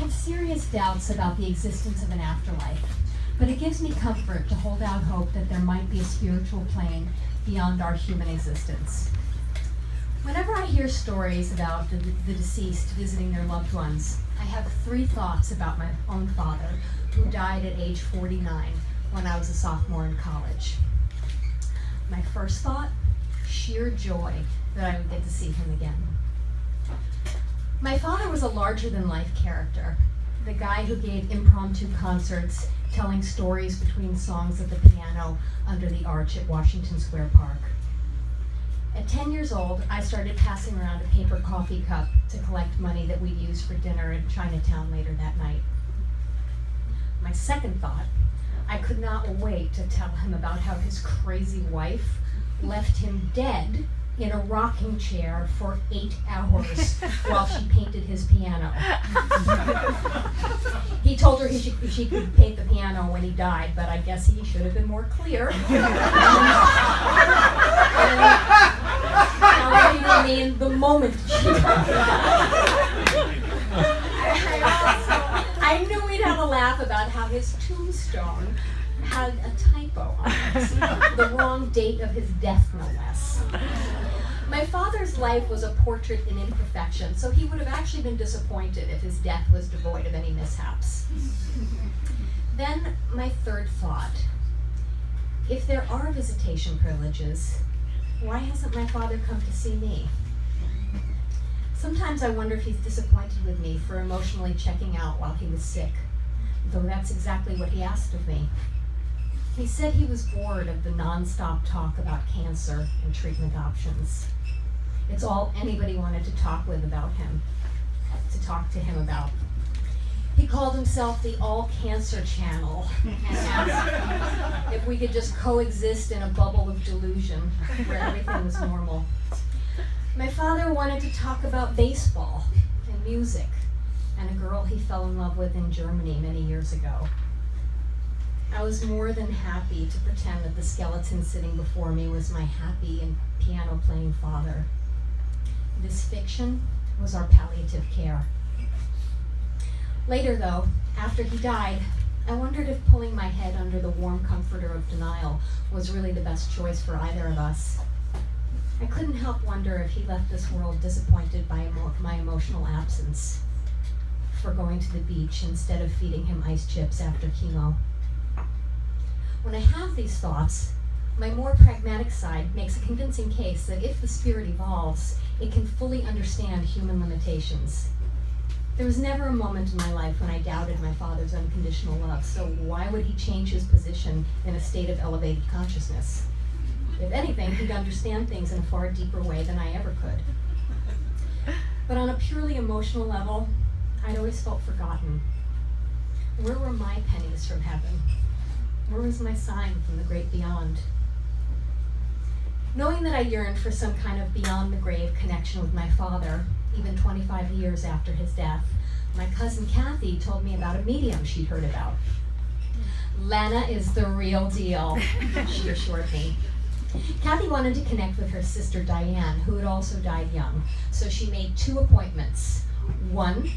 have serious doubts about the existence of an afterlife, but it gives me comfort to hold out hope that there might be a spiritual plane beyond our human existence. Whenever I hear stories about the deceased visiting their loved ones, I have three thoughts about my own father, who died at age 49 when I was a sophomore in college. My first thought, sheer joy that I would get to see him again. My father was a larger-than-life character, the guy who gave impromptu concerts telling stories between songs at the piano under the arch at Washington Square Park. At 10 years old, I started passing around a paper coffee cup to collect money that we'd use for dinner in Chinatown later that night. My second thought, I could not wait to tell him about how his crazy wife left him dead in a rocking chair for 8 hours while she painted his piano. He told her she could paint the piano when he died, but I guess he should have been more clear. I mean, the moment she died. I knew we'd have a laugh about how his tombstone had a typo on it, the wrong date of his death, no less. My father's life was a portrait in imperfection, so he would have actually been disappointed if his death was devoid of any mishaps. Then my third thought, if there are visitation privileges, why hasn't my father come to see me? Sometimes I wonder if he's disappointed with me for emotionally checking out while he was sick, though that's exactly what he asked of me. He said he was bored of the nonstop talk about cancer and treatment options. It's all anybody wanted to talk to him about. He called himself the All Cancer Channel and asked if we could just coexist in a bubble of delusion where everything was normal. My father wanted to talk about baseball and music and a girl he fell in love with in Germany many years ago. I was more than happy to pretend that the skeleton sitting before me was my happy and piano-playing father. This fiction was our palliative care. Later, though, after he died, I wondered if pulling my head under the warm comforter of denial was really the best choice for either of us. I couldn't help wonder if he left this world disappointed by my emotional absence, for going to the beach instead of feeding him ice chips after chemo. When I have these thoughts, my more pragmatic side makes a convincing case that if the spirit evolves, it can fully understand human limitations. There was never a moment in my life when I doubted my father's unconditional love, so why would he change his position in a state of elevated consciousness? If anything, he'd understand things in a far deeper way than I ever could. But on a purely emotional level, I'd always felt forgotten. Where were my pennies from heaven? Where was my sign from the great beyond? Knowing that I yearned for some kind of beyond-the-grave connection with my father, even 25 years after his death, my cousin Kathy told me about a medium she'd heard about. Lana is the real deal, she assured me. Kathy wanted to connect with her sister Diane, who had also died young, so she made 2 appointments. One